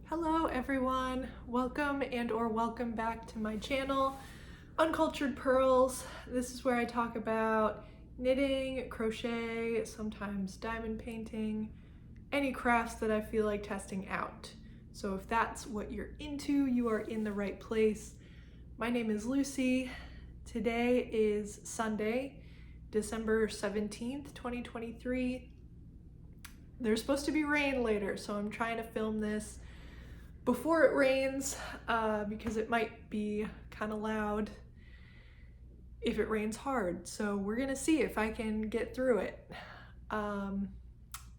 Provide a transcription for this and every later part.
Hello everyone, welcome welcome back to my channel, Uncultured Pearls. This is where I talk about knitting, crochet, sometimes diamond painting, any crafts that I feel like testing out. So if that's what you're into, you are in the right place. My name is Lucy. Today is Sunday, December 17th, 2023. There's supposed to be rain later, so I'm trying to film this before it rains because it might be kind of loud if it rains hard. So we're gonna see if I can get through it.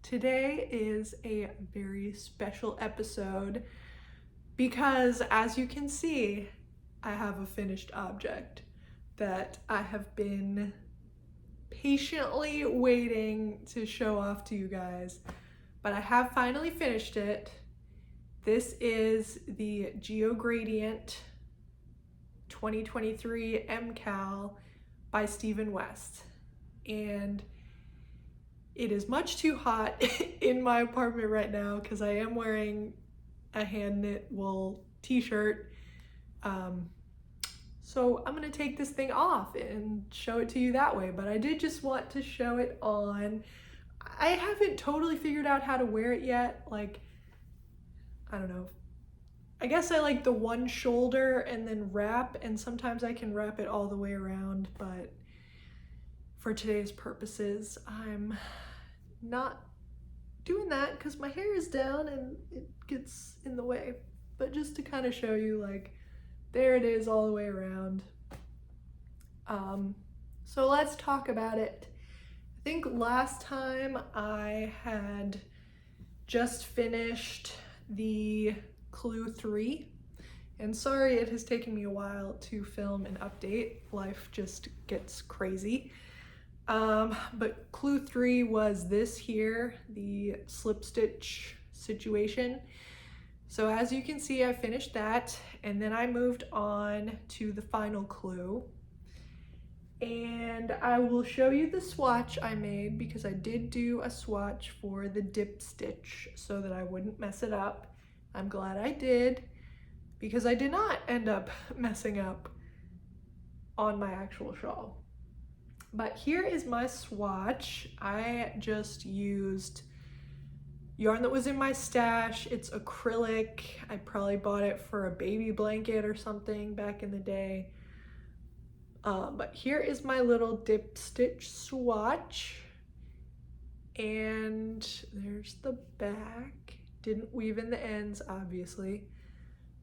Today is a very special episode because, as you can see, I have a finished object that I have been patiently waiting to show off to you guys, but I have finally finished it. This is the Geogradient 2023 MKAL by Stephen West, and it is much too hot in my apartment right now because I am wearing a hand knit wool t-shirt. So I'm gonna take this thing off and show it to you that way, but I did just want to show it on. I haven't totally figured out how to wear it yet. I don't know. I guess I like the one shoulder and then wrap, and sometimes I can wrap it all the way around, but for today's purposes, I'm not doing that because my hair is down and it gets in the way. But just to kind of show you, like, there it is all the way around. So let's talk about it. I think last time I had just finished the Clue 3, and sorry it has taken me a while to film an update. Life just gets crazy. But Clue 3 was this here, the slip stitch situation. So as you can see, I finished that, and then I moved on to the final clue. And I will show you the swatch I made because I did do a swatch for the dip stitch so that I wouldn't mess it up. I'm glad I did because I did not end up messing up on my actual shawl. But here is my swatch. I just used yarn that was in my stash. It's acrylic. I probably bought it for a baby blanket or something back in the day. But here is my little dip stitch swatch, and there's the back. Didn't weave in the ends, obviously,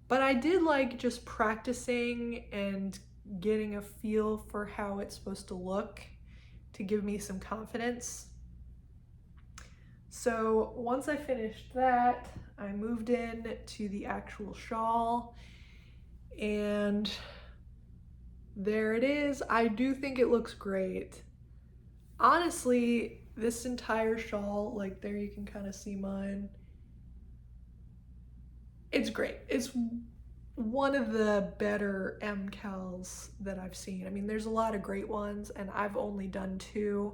but I did like just practicing and getting a feel for how it's supposed to look to give me some confidence. So once I finished that, I moved in to the actual shawl, and there it is. I do think it looks great. Honestly, this entire shawl, like there you can kind of see mine. It's great. It's one of the better MKALs that I've seen. I mean, there's a lot of great ones, and I've only done 2.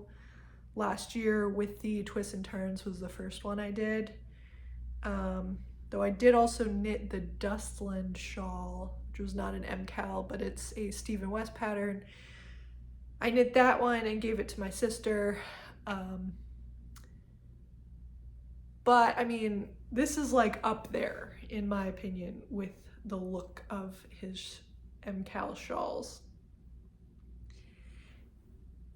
Last year with the Twists and Turns was the first one I did. Though I did also knit the Dustland shawl, which was not an MKAL, but it's a Stephen West pattern. I knit that one and gave it to my sister. But I mean, this is like up there, in my opinion, with the look of his MKAL shawls.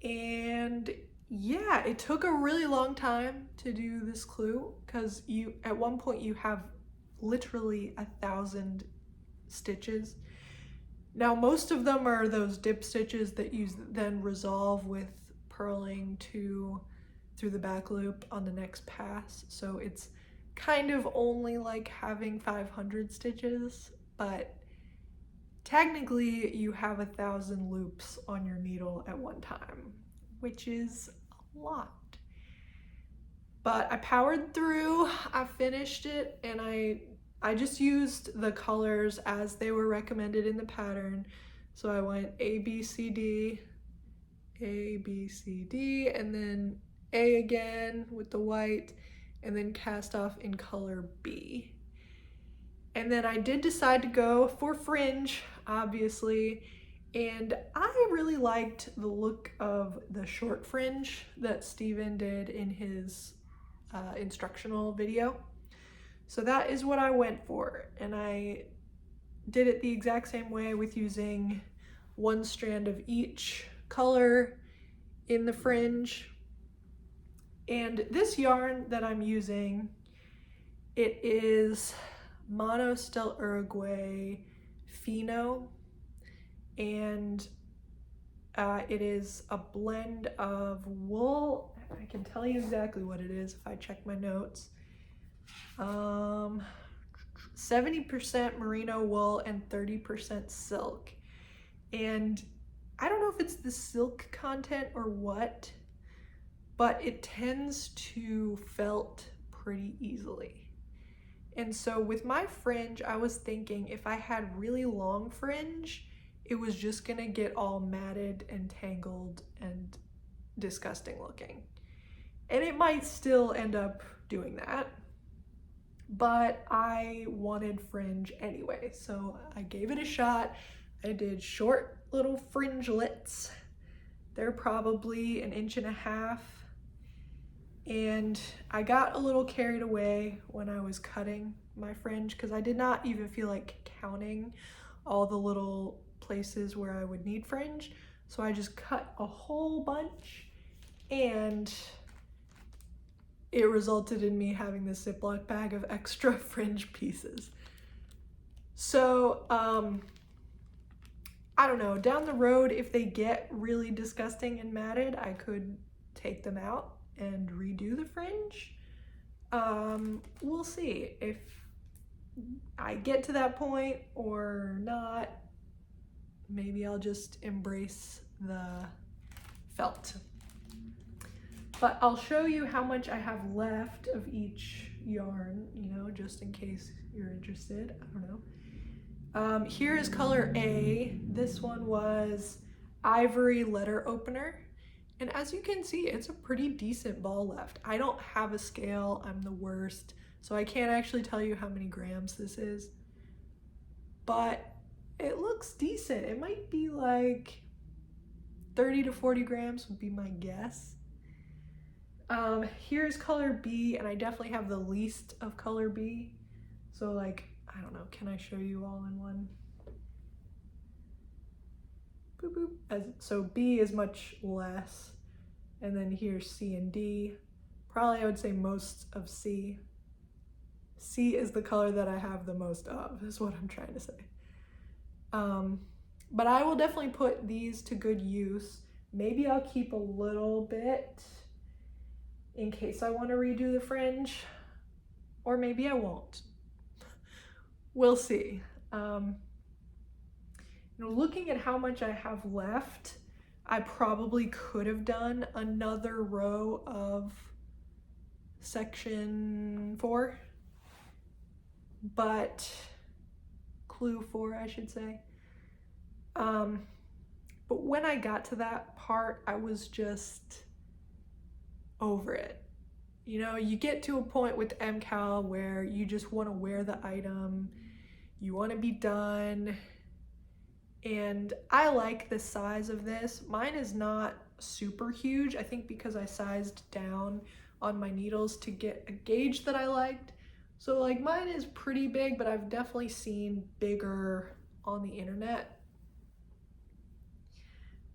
And yeah, it took a really long time to do this clue because at one point you have literally 1,000 stitches. Now most of them are those dip stitches that you then resolve with purling through the back loop on the next pass. So it's kind of only like having 500 stitches, but technically you have 1,000 loops on your needle at one time, which is a lot. But I powered through, I finished it, and I just used the colors as they were recommended in the pattern. So I went A, B, C, D, A, B, C, D, and then A again with the white, and then cast off in color B. And then I did decide to go for fringe, obviously, and I really liked the look of the short fringe that Steven did in his instructional video. So that is what I went for, and I did it the exact same way with using one strand of each color in the fringe. And this yarn that I'm using, it is Monostel Uruguay Fino, and it is a blend of wool. I can tell you exactly what it is if I check my notes. 70% merino wool and 30% silk. And I don't know if it's the silk content or what, but it tends to felt pretty easily. And so with my fringe, I was thinking if I had really long fringe, it was just gonna get all matted and tangled and disgusting looking. And it might still end up doing that, but I wanted fringe anyway, so I gave it a shot. I did short little fringelets. They're probably 1.5 inches. And I got a little carried away when I was cutting my fringe because I did not even feel like counting all the little places where I would need fringe. So I just cut a whole bunch, and it resulted in me having this Ziploc bag of extra fringe pieces. So, I don't know, down the road, if they get really disgusting and matted, I could take them out and redo the fringe. We'll see if I get to that point or not. Maybe I'll just embrace the felt. But I'll show you how much I have left of each yarn, you know, just in case you're interested. I don't know. Here is color A. This one was Ivory Letter Opener. And as you can see, it's a pretty decent ball left. I don't have a scale, I'm the worst, so I can't actually tell you how many grams this is. But it looks decent. It might be like 30 to 40 grams would be my guess. Here's color B, and I definitely have the least of color B. So like, I don't know, can I show you all in one? Boop, boop. So B is much less, and then here's C and D. Probably I would say most of C. C is the color that I have the most of, is what I'm trying to say. But I will definitely put these to good use. Maybe I'll keep a little bit in case I want to redo the fringe, or maybe I won't. We'll see. Looking at how much I have left, I probably could have done another row of section 4, but clue 4, I should say. But when I got to that part, I was just over it. You know, you get to a point with MKAL where you just want to wear the item, you want to be done. And I like the size of this. Mine is not super huge, I think because I sized down on my needles to get a gauge that I liked. So like mine is pretty big, but I've definitely seen bigger on the internet.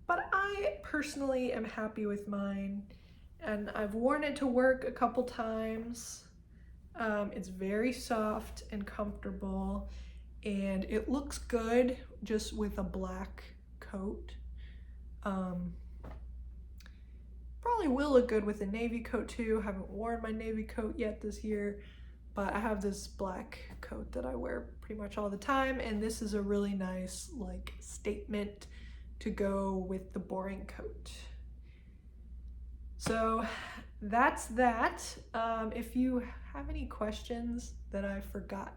But I personally am happy with mine, and I've worn it to work a couple times. It's very soft and comfortable, and it looks good just with a black coat. Probably will look good with a navy coat too. Haven't worn my navy coat yet this year, but I have this black coat that I wear pretty much all the time, and this is a really nice like statement to go with the boring coat. So that's that. If you have any questions that I forgot,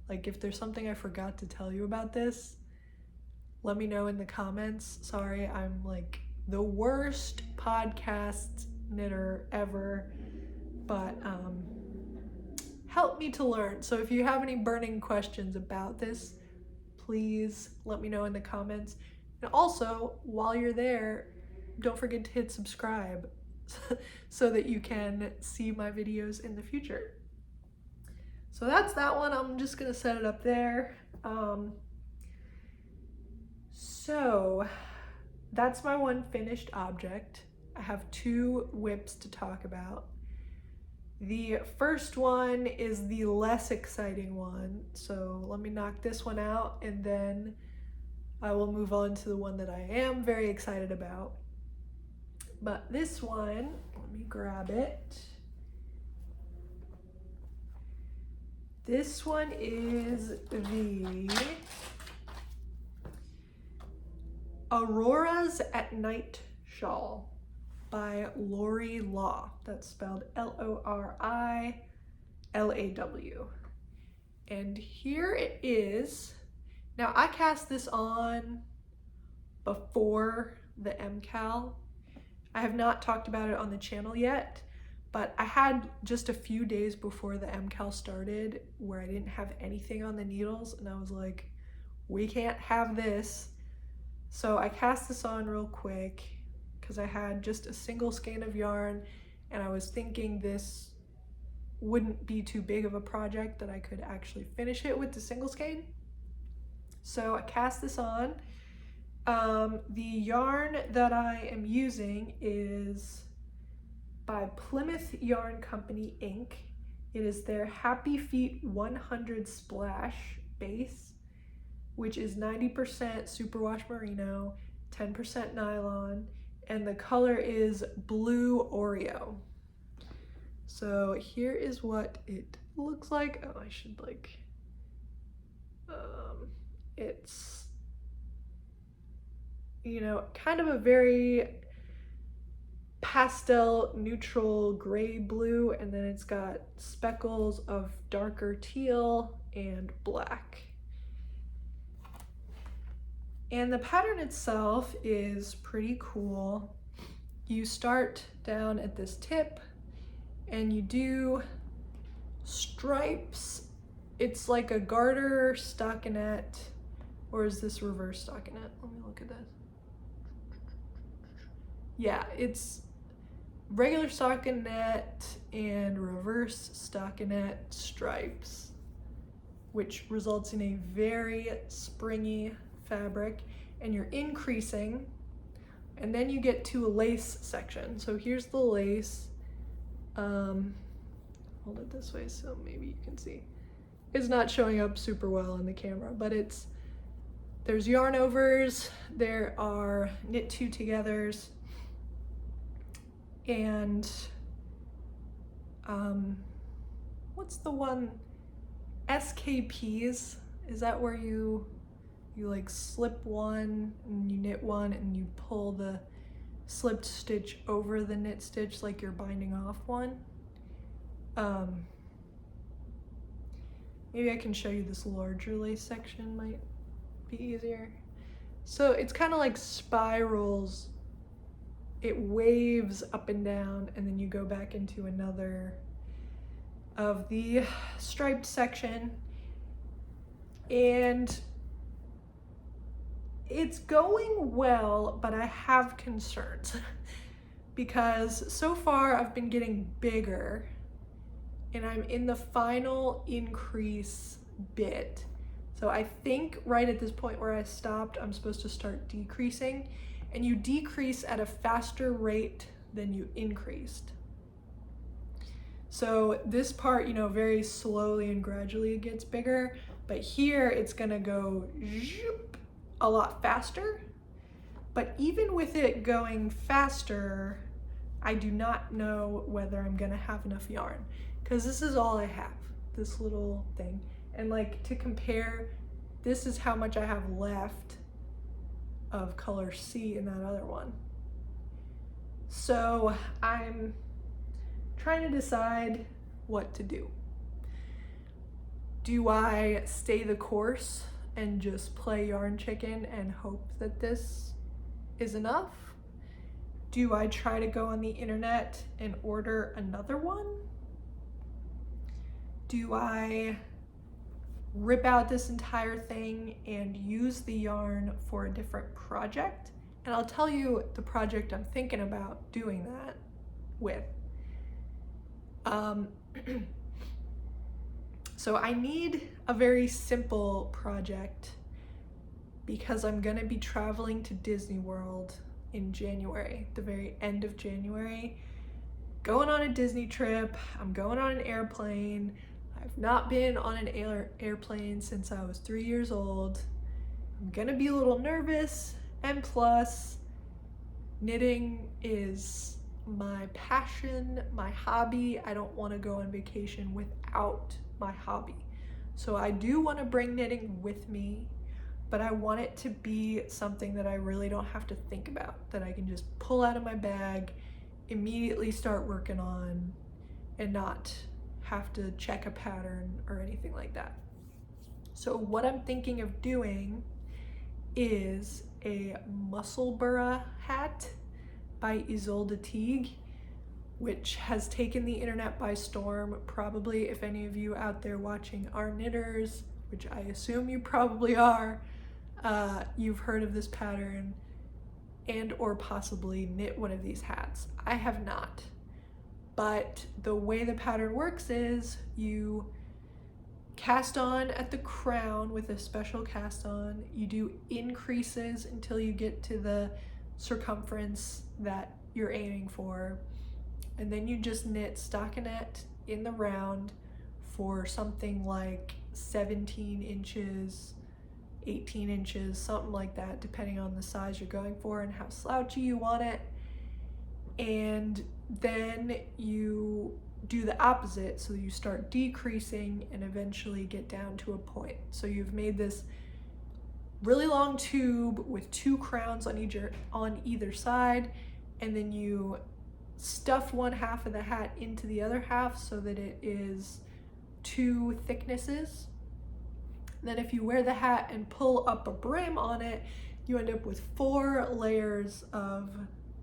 like if there's something I forgot to tell you about this, let me know in the comments. Sorry, I'm like the worst podcast knitter ever, but help me to learn. So if you have any burning questions about this, please let me know in the comments. And also, while you're there, don't forget to hit subscribe so that you can see my videos in the future. So that's that one. I'm just gonna set it up there. So that's my one finished object. I have two whips to talk about. The first one is the less exciting one. So let me knock this one out and then I will move on to the one that I am very excited about. But this one, let me grab it. This one is the Auroras at Night shawl by Lori Law. That's spelled Lorilaw. And here it is. Now I cast this on before the MKAL. I have not talked about it on the channel yet, but I had just a few days before the MKAL started where I didn't have anything on the needles, and I was like, we can't have this. So I cast this on real quick because I had just a single skein of yarn, and I was thinking this wouldn't be too big of a project that I could actually finish it with the single skein. So I cast this on. The yarn that I am using is by Plymouth Yarn Company Inc. It is their Happy Feet 100 Splash base, which is 90% superwash merino, 10% nylon, and the color is Blue Oreo. So here is what it looks like. Oh, I should like, it's, you know, kind of a very pastel neutral gray blue, and then it's got speckles of darker teal and black. And the pattern itself is pretty cool. You start down at this tip and you do stripes. It's like a garter stockinette, or is this reverse stockinette? Let me look at this. Yeah, it's regular stockinette and reverse stockinette stripes, which results in a very springy fabric, and you're increasing, and then you get to a lace section. So here's the lace. Hold it this way so maybe you can see. It's not showing up super well in the camera, but there's yarn overs, there are knit two togethers, and what's the one, SKPs? Is that where you like slip one and you knit one and you pull the slipped stitch over the knit stitch like you're binding off one? Maybe I can show you this larger lace section, might be easier. So it's kind of like spirals. It waves up and down, and then you go back into another of the striped section, and it's going well, but I have concerns because so far I've been getting bigger and I'm in the final increase bit. So I think right at this point where I stopped, I'm supposed to start decreasing, and you decrease at a faster rate than you increased. So this part, you know, very slowly and gradually it gets bigger, but here it's gonna go zoop, a lot faster. But even with it going faster, I do not know whether I'm gonna have enough yarn, because this is all I have, this little thing. And like, to compare, this is how much I have left of color C in that other one. So I'm trying to decide what to do. Do I stay the course and just play yarn chicken and hope that this is enough? Do I try to go on the internet and order another one? do I rip out this entire thing and use the yarn for a different project? And I'll tell you the project I'm thinking about doing that with. So I need a very simple project because I'm gonna be traveling to Disney World in January, the very end of January, going on a Disney trip. I'm going on an airplane. I've not been on an airplane since I was 3 years old. I'm gonna be a little nervous, and plus, knitting is my passion, my hobby. I don't want to go on vacation without my hobby. So I do want to bring knitting with me, but I want it to be something that I really don't have to think about, that I can just pull out of my bag, immediately start working on, and not have to check a pattern or anything like that. So what I'm thinking of doing is a Musselburgh hat by Isolde Teague, which has taken the internet by storm. Probably, if any of you out there watching are knitters, which I assume you probably are, you've heard of this pattern and or possibly knit one of these hats. I have not, but the way the pattern works is you cast on at the crown with a special cast on. You do increases until you get to the circumference that you're aiming for, and then you just knit stockinette in the round for something like 17 inches, 18 inches, something like that, depending on the size you're going for and how slouchy you want it. And then you do the opposite, so you start decreasing and eventually get down to a point. So you've made this really long tube with 2 crowns on either side, and then you stuff one half of the hat into the other half so that it is 2 thicknesses. Then if you wear the hat and pull up a brim on it, you end up with 4 layers of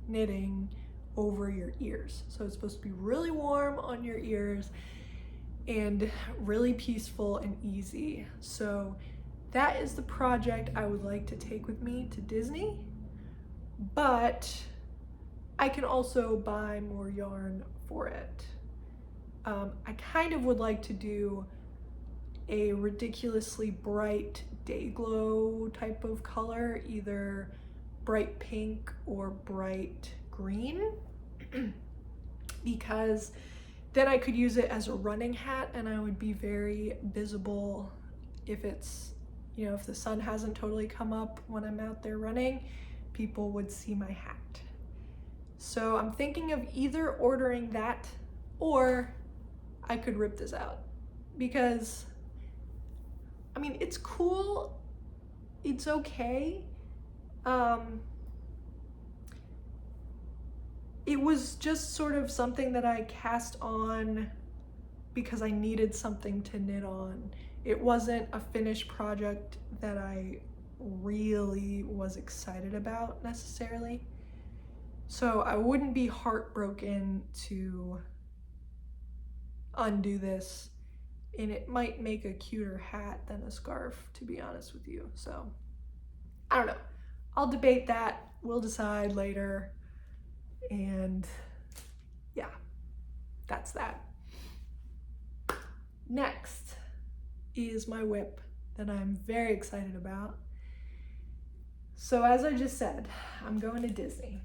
knitting over your ears. So it's supposed to be really warm on your ears and really peaceful and easy. So that is the project I would like to take with me to Disney, but I can also buy more yarn for it. I kind of would like to do a ridiculously bright day glow type of color, either bright pink or bright green, because then I could use it as a running hat and I would be very visible if it's, if the sun hasn't totally come up when I'm out there running, people would see my hat. So I'm thinking of either ordering that or I could rip this out, because I mean, it's cool, it's okay. It was just sort of something that I cast on because I needed something to knit on. It wasn't a finished project that I really was excited about necessarily. So I wouldn't be heartbroken to undo this, and it might make a cuter hat than a scarf, to be honest with you. So I don't know. I'll debate that. We'll decide later. And yeah, that's that. Next is my whip that I'm very excited about. So as I just said, I'm going to Disney.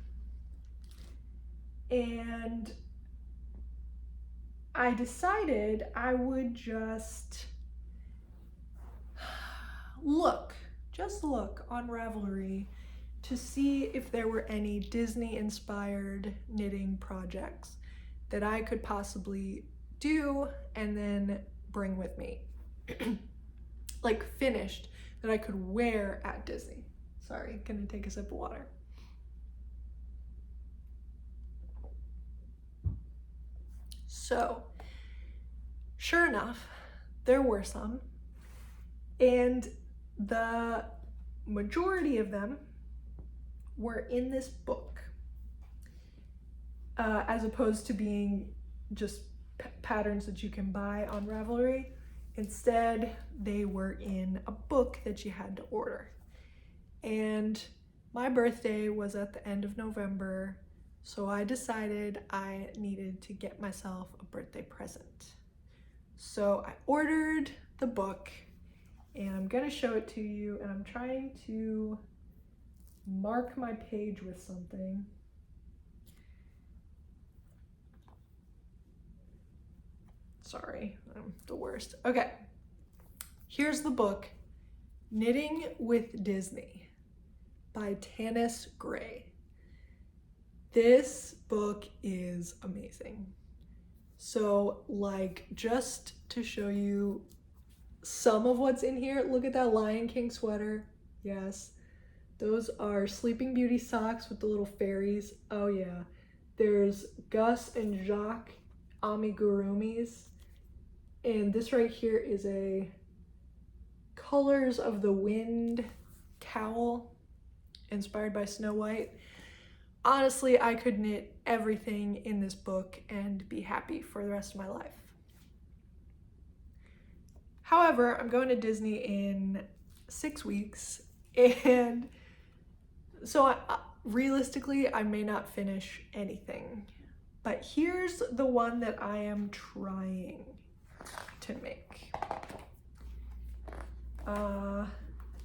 And I decided I would just look on Ravelry to see if there were any Disney-inspired knitting projects that I could possibly do and then bring with me. Like finished, that I could wear at Disney. Sorry, gonna take a sip of water. So, sure enough, there were some, and the majority of them were in this book, as opposed to being just patterns that you can buy on Ravelry. Instead, they were in a book that you had to order. And my birthday was at the end of November, so I decided I needed to get myself a birthday present. So I ordered the book, and I'm gonna show it to you, and I'm trying to mark my page with something. Sorry, I'm the worst. Okay, here's the book, Knitting with Disney by Tanis Gray. This book is amazing. So, like, just to show you some of what's in here, look at that Lion King sweater. Yes. Those are Sleeping Beauty socks with the little fairies. Oh yeah. There's Gus and Jacques amigurumis. And this right here is a Colors of the Wind cowl inspired by Snow White. Honestly, I could knit everything in this book and be happy for the rest of my life. However, I'm going to Disney in 6 weeks, and so realistically, I may not finish anything. But here's the one that I am trying to make.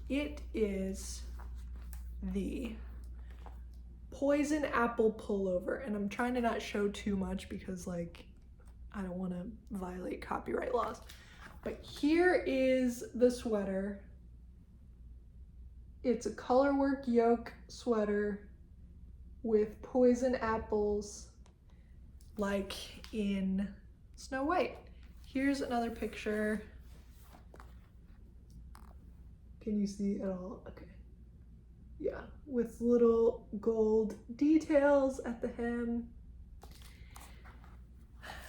It is the Poison Apple Pullover, and I'm trying to not show too much because, like, I don't want to violate copyright laws. But here is the sweater. It's a colorwork yoke sweater with poison apples like in Snow White. Here's another picture. Can you see it all? Okay. Yeah, with little gold details at the hem.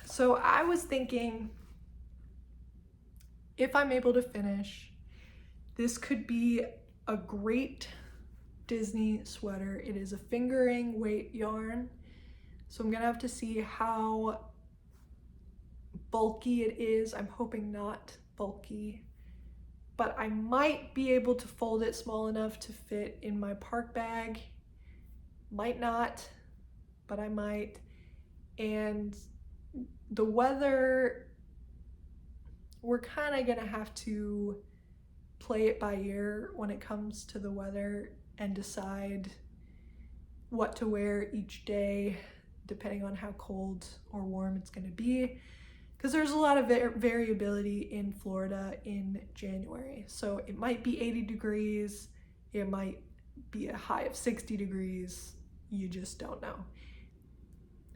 So I was thinking, if I'm able to finish, this could be a great Disney sweater. It is a fingering weight yarn, so I'm gonna have to see how bulky it is. I'm hoping not bulky, but I might be able to fold it small enough to fit in my park bag. Might not, but I might. And the weather, we're kind of gonna have to play it by ear when it comes to the weather and decide what to wear each day depending on how cold or warm it's gonna be, because there's a lot of variability in Florida in January. So it might be 80 degrees, it might be a high of 60 degrees, you just don't know.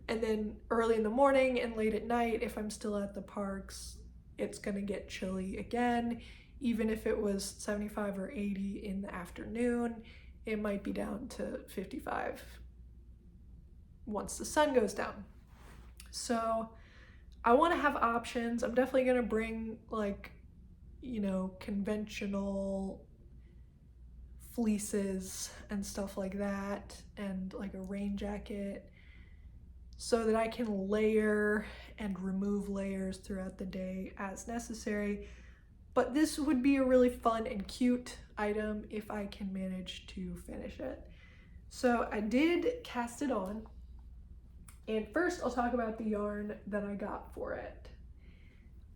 And then early in the morning and late at night, if I'm still at the parks, it's gonna get chilly again. Even if it was 75 or 80 in the afternoon, it might be down to 55 once the sun goes down. So I wanna have options. I'm definitely gonna bring, like, you know, conventional fleeces and stuff like that, and like a rain jacket, so that I can layer and remove layers throughout the day as necessary. But this would be a really fun and cute item if I can manage to finish it. So I did cast it on, and first I'll talk about the yarn that I got for it.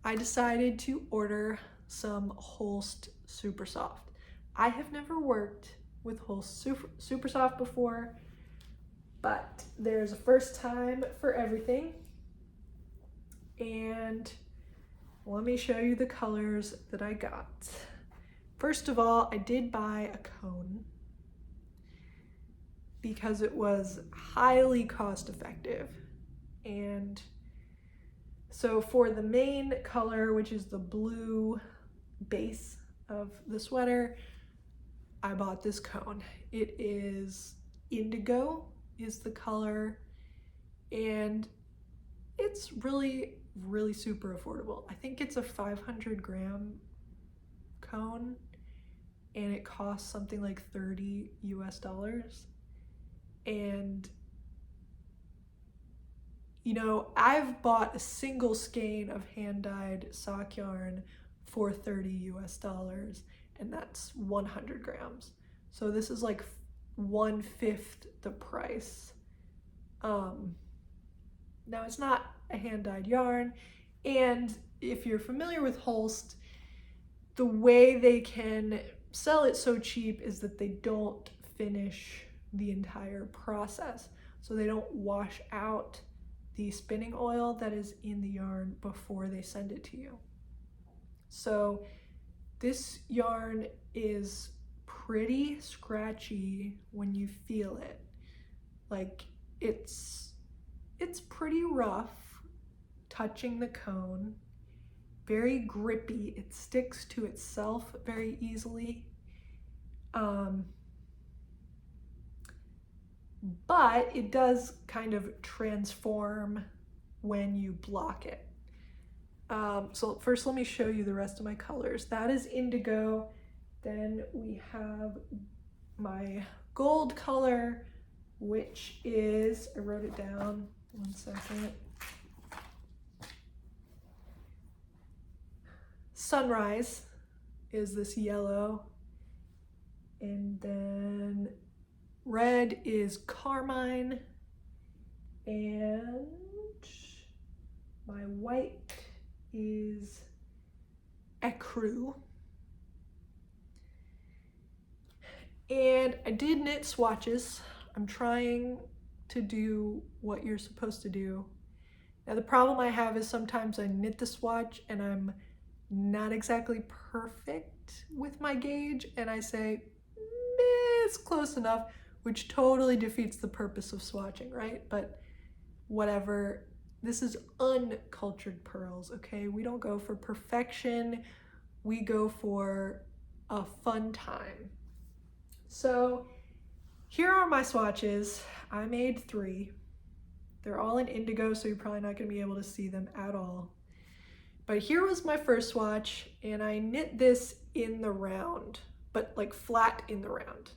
I decided to order some Holst Super Soft. I have never worked with Holst Super Soft before, but there's a first time for everything. And let me show you the colors that I got. First of all, I did buy a cone because it was highly cost effective. And so for the main color, which is the blue base of the sweater, I bought this cone. It is indigo is the color, and it's really super affordable. I think it's a 500 gram cone, and it costs something like $30 US. And you know, I've bought a single skein of hand-dyed sock yarn for $30 US, and that's 100 grams. So this is like 1/5 the price. Now it's not a hand-dyed yarn, and if you're familiar with Holst, the way they can sell it so cheap is that they don't finish the entire process. So they don't wash out the spinning oil that is in the yarn before they send it to you. So this yarn is pretty scratchy when you feel it. Like it's pretty rough touching the cone, very grippy. It sticks to itself very easily. But it does kind of transform when you block it. So first let me show you the rest of my colors. That is indigo. Then we have my gold color, which is, I wrote it down, 1 second. Sunrise is this yellow. And then red is carmine. And my white is ecru. And I did knit swatches. I'm trying to do what you're supposed to do. Now the problem I have is sometimes I knit the swatch and I'm not exactly perfect with my gauge, and I say, it's close enough, which totally defeats the purpose of swatching, right? But whatever. This is uncultured pearls, okay? We don't go for perfection. We go for a fun time. So here are my swatches. I made 3. They're all in indigo, so you're probably not going to be able to see them at all. But here was my first swatch, and I knit this in the round, but like flat in the round.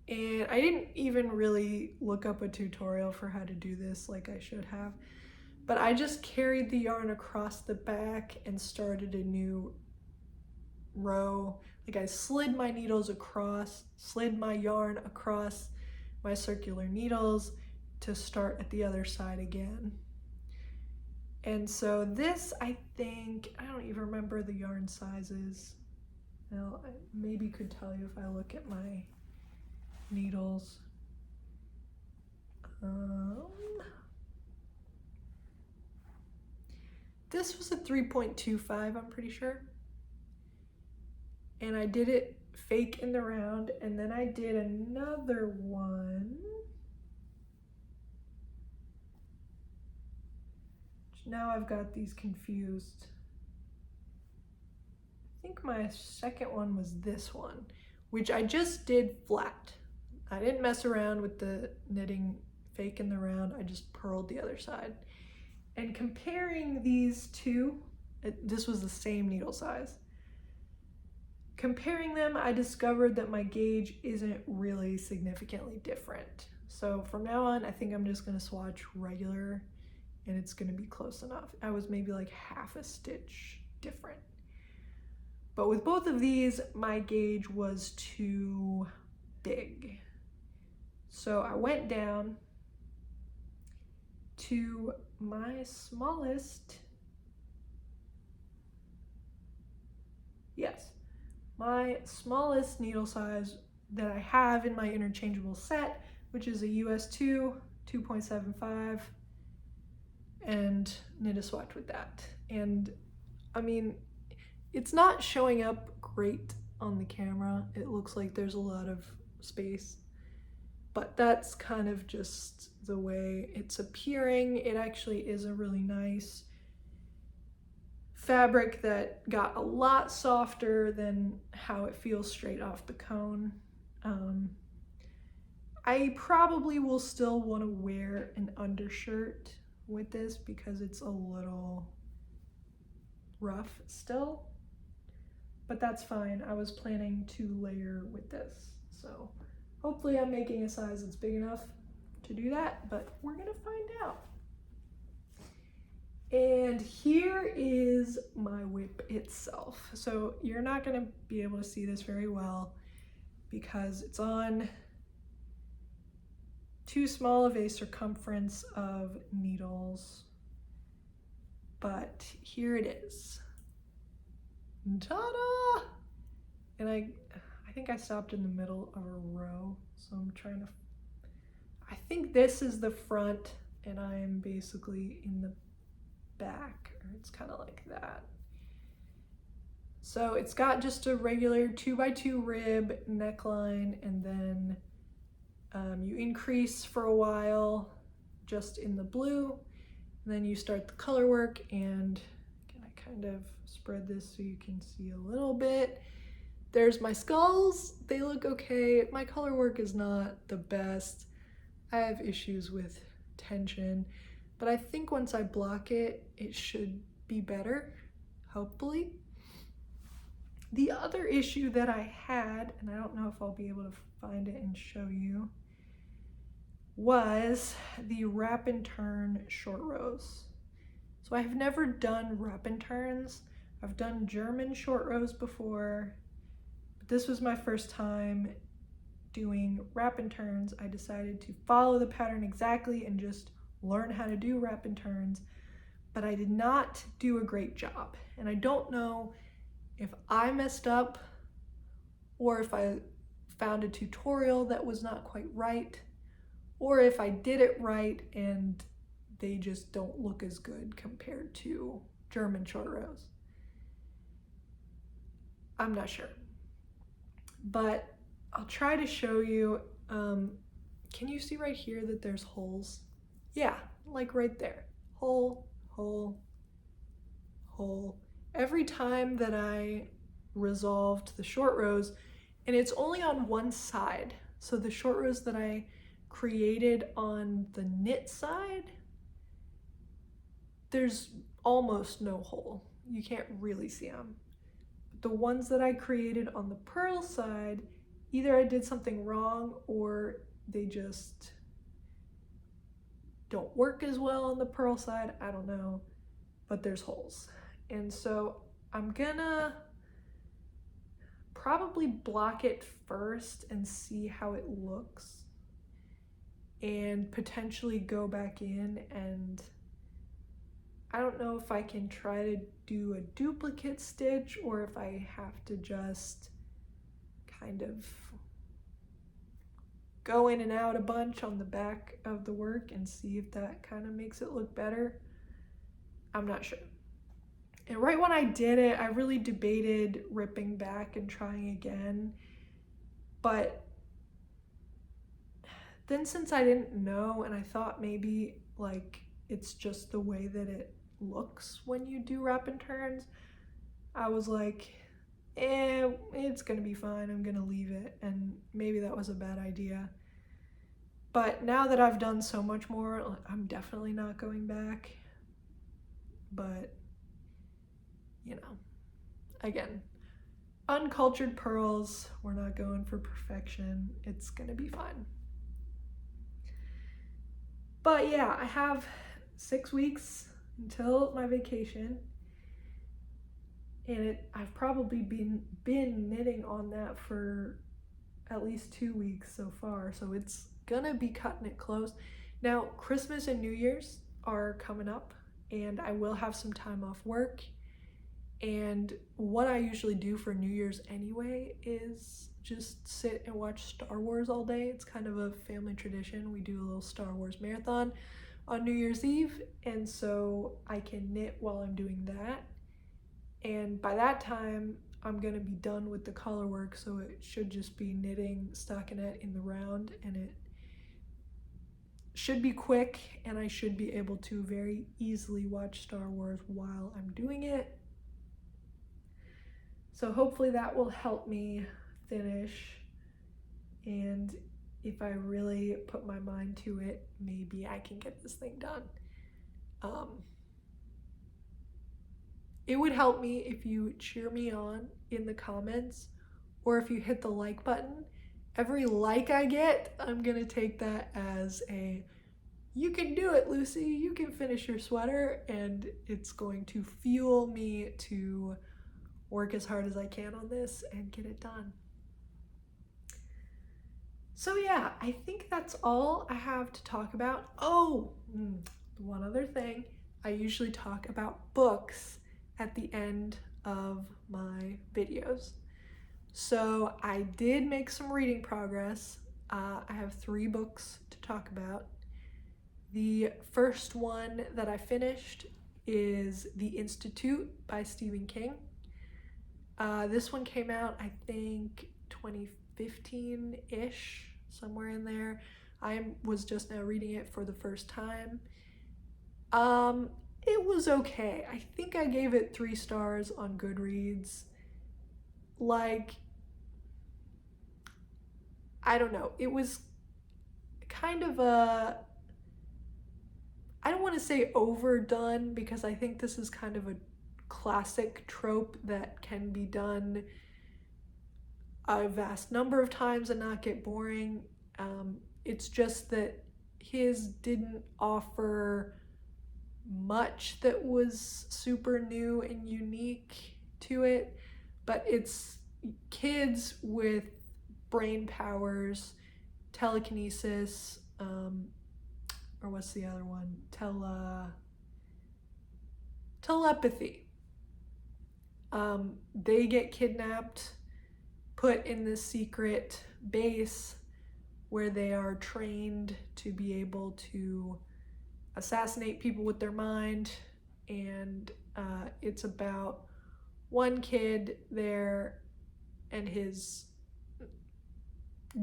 And I didn't even really look up a tutorial for how to do this like I should have, but I just carried the yarn across the back and started a new row. Like I slid my needles across, slid my yarn across my circular needles to start at the other side again. And so this, I think, I don't even remember the yarn sizes. Now, I maybe could tell you if I look at my needles. This was a 3.25, I'm pretty sure. And I did it fake in the round, and then I did another one. Now I've got these confused. I think my second one was this one, which I just did flat. I didn't mess around with the knitting fake in the round, I just purled the other side. And comparing these two, this was the same needle size. Comparing them, I discovered that my gauge isn't really significantly different. So from now on, I think I'm just gonna swatch regular and it's gonna be close enough. I was maybe like half a stitch different. But with both of these, my gauge was too big. So I went down to my smallest, my smallest needle size that I have in my interchangeable set, which is a US 2, 2.75, and knit a swatch with that. And I mean, it's not showing up great on the camera. It looks like there's a lot of space, but that's kind of just the way it's appearing. It actually is a really nice fabric that got a lot softer than how it feels straight off the cone. I probably will still want to wear an undershirt with this because it's a little rough still, but that's fine. I was planning to layer with this, so hopefully I'm making a size that's big enough to do that, but we're gonna find out. And here is my whip itself. So you're not gonna be able to see this very well because it's on too small of a circumference of needles, but here it is. Ta-da! And I think I stopped in the middle of a row, so I'm trying to, I think this is the front and I am basically in the back, or it's kind of like that. So it's got just a regular 2x2 rib neckline, and then you increase for a while just in the blue, and then you start the color work. And can I kind of spread this so you can see a little bit? There's my skulls. They look okay. My color work is not the best. I have issues with tension, but I think once I block it, it should be better, hopefully. The other issue that I had, and I don't know if I'll be able to find it and show you, was the wrap and turn short rows. So I have never done wrap and turns. I've done German short rows before, but this was my first time doing wrap and turns. I decided to follow the pattern exactly and just learn how to do wrap and turns, but I did not do a great job. And I don't know if I messed up or if I found a tutorial that was not quite right, or if I did it right and they just don't look as good compared to German short rows. I'm not sure, but I'll try to show you. Can you see right here that there's holes? Yeah, like right there. Hole, hole, hole. Every time that I resolved the short rows, and it's only on one side. So the short rows that I created on the knit side, there's almost no hole. You can't really see them. But the ones that I created on the purl side, either I did something wrong or they just don't work as well on the purl side. I don't know, but there's holes. And so I'm gonna probably block it first and see how it looks, and potentially go back in, and I don't know if I can try to do a duplicate stitch or if I have to just kind of go in and out a bunch on the back of the work and see if that kind of makes it look better. I'm not sure. And right when I did it, I really debated ripping back and trying again. But then since I didn't know, and I thought maybe like it's just the way that it looks when you do wrap and turns, I was like, it's gonna be fine, I'm gonna leave it. And maybe that was a bad idea. But now that I've done so much more, I'm definitely not going back. But you know, again, uncultured purls, we're not going for perfection. It's gonna be fine. But yeah, I have 6 weeks until my vacation, and I've probably been knitting on that for at least 2 weeks so far, so it's gonna be cutting it close. Now, Christmas and New Year's are coming up, and I will have some time off work. And what I usually do for New Year's anyway is just sit and watch Star Wars all day. It's kind of a family tradition. We do a little Star Wars marathon on New Year's Eve, and so I can knit while I'm doing that. And by that time, I'm gonna be done with the color work, so it should just be knitting stockinette in the round, and it should be quick, and I should be able to very easily watch Star Wars while I'm doing it. So hopefully that will help me finish, and if I really put my mind to it, maybe I can get this thing done. It would help me if you cheer me on in the comments, or if you hit the like button. Every like I get, I'm gonna take that as a you can do it, Lucy, you can finish your sweater, and it's going to fuel me to work as hard as I can on this and get it done. So yeah, I think that's all I have to talk about. Oh, one other thing. I usually talk about books at the end of my videos. So I did make some reading progress. I have 3 books to talk about. The first one that I finished is The Institute by Stephen King. This one came out, I think, 2015-ish, somewhere in there. I was just now reading it for the first time. It was okay. I think I gave it 3 stars on Goodreads. Like, I don't know. It was kind of a, I don't want to say overdone, because I think this is kind of a classic trope that can be done a vast number of times and not get boring. It's just that his didn't offer much that was super new and unique to it, but it's kids with brain powers, telekinesis, or what's the other one? Telepathy. They get kidnapped, put in this secret base where they are trained to be able to assassinate people with their mind, and it's about one kid there and his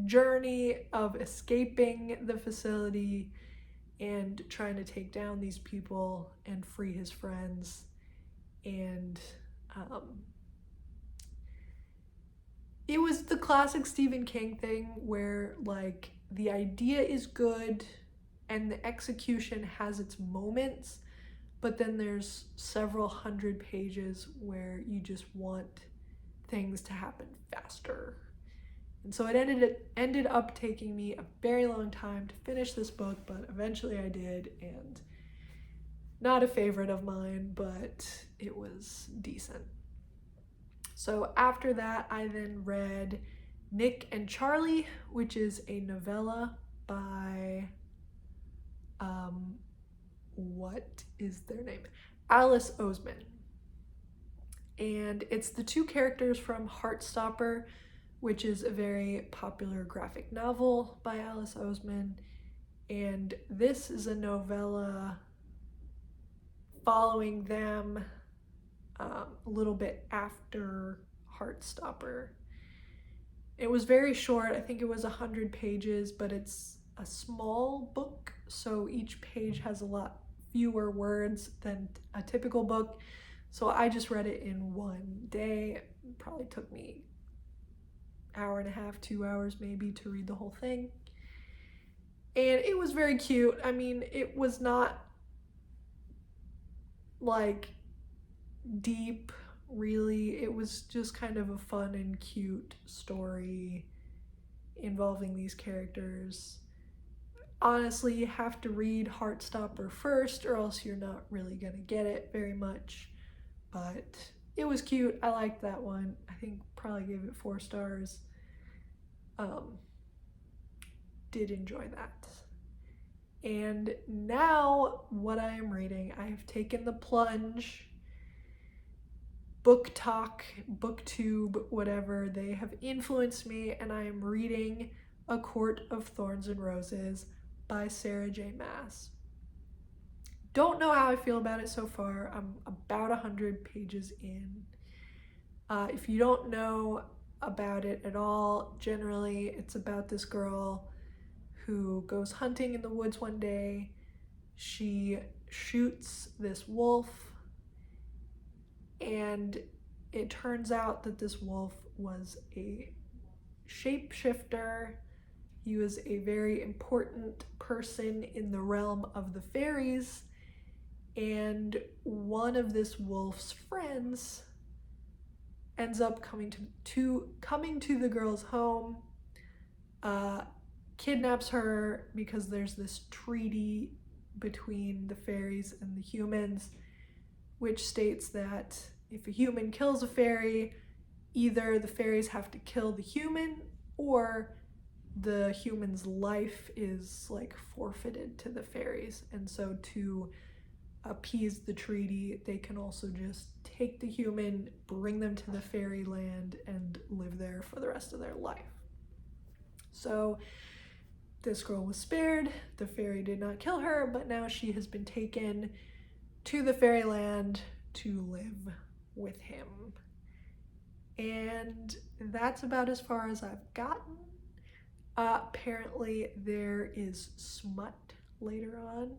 journey of escaping the facility and trying to take down these people and free his friends. And it was the classic Stephen King thing where, like, the idea is good and the execution has its moments, but then there's several hundred pages where you just want things to happen faster. And so it ended up taking me a very long time to finish this book, but eventually I did, and not a favorite of mine, but it was decent. So after that, I then read Nick and Charlie, which is a novella by, what is their name? Alice Oseman. And it's the 2 characters from Heartstopper, which is a very popular graphic novel by Alice Oseman. And this is a novella following them a little bit after Heartstopper. It was very short. I think it was 100 pages, but it's a small book, so each page has a lot fewer words than a typical book. So I just read it in one day. It probably took me an hour and a half, 2 hours maybe, to read the whole thing. And it was very cute. I mean, it was not like deep, really. It was just kind of a fun and cute story involving these characters. Honestly, you have to read Heartstopper first, or else you're not really gonna get it very much. But it was cute. I liked that one. I think probably gave it 4 stars. Did enjoy that. And now what I am reading, I have taken the plunge. Book Talk, BookTube, whatever, they have influenced me, and I am reading A Court of Thorns and Roses by Sarah J. Maas. Don't know how I feel about it so far. I'm about 100 pages in. If you don't know about it at all, generally it's about this girl who goes hunting in the woods one day. She shoots this wolf, and it turns out that this wolf was a shapeshifter. He was a very important person in the realm of the fairies, and one of this wolf's friends ends up coming to the girl's home, kidnaps her because there's this treaty between the fairies and the humans, which states that if a human kills a fairy, either the fairies have to kill the human or the human's life is like forfeited to the fairies. And so to appease the treaty, they can also just take the human, bring them to the fairy land, and live there for the rest of their life. So this girl was spared. The fairy did not kill her, but now she has been taken to the fairyland to live with him. And that's about as far as I've gotten. Apparently there is smut later on.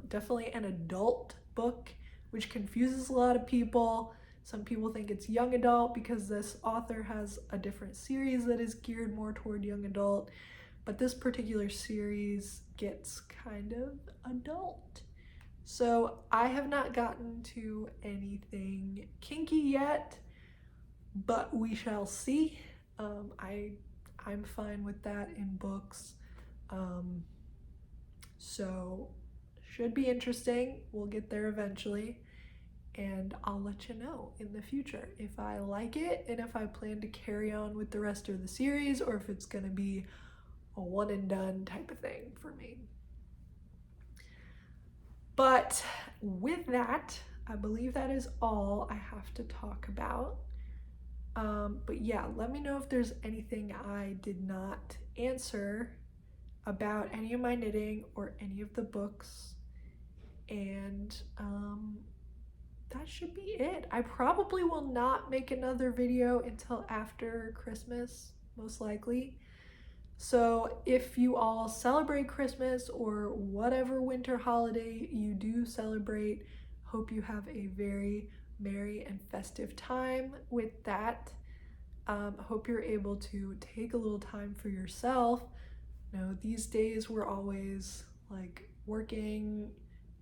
Definitely an adult book, which confuses a lot of people. Some people think it's young adult because this author has a different series that is geared more toward young adult, but this particular series gets kind of adult. So I have not gotten to anything kinky yet, but we shall see. I'm fine with that in books. So should be interesting. We'll get there eventually, and I'll let you know in the future if I like it and if I plan to carry on with the rest of the series or if it's gonna be a one and done type of thing for me. But with that, I believe that is all I have to talk about. But yeah, let me know if there's anything I did not answer about any of my knitting or any of the books. And that should be it. I probably will not make another video until after Christmas, most likely. So if you all celebrate Christmas or whatever winter holiday you do celebrate, hope you have a very merry and festive time with that. Hope you're able to take a little time for yourself. You know, these days we're always like working,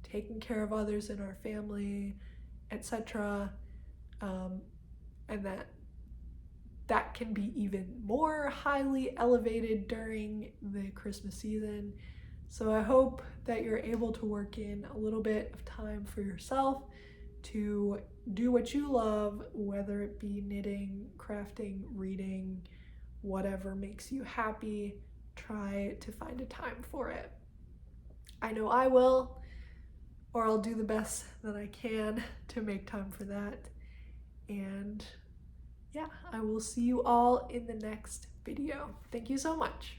taking care of others in our family, etc. And that can be even more highly elevated during the Christmas season. So I hope that you're able to work in a little bit of time for yourself to do what you love, whether it be knitting, crafting, reading, whatever makes you happy. Try to find a time for it. I know I will, or I'll do the best that I can to make time for that. And yeah, I will see you all in the next video. Thank you so much.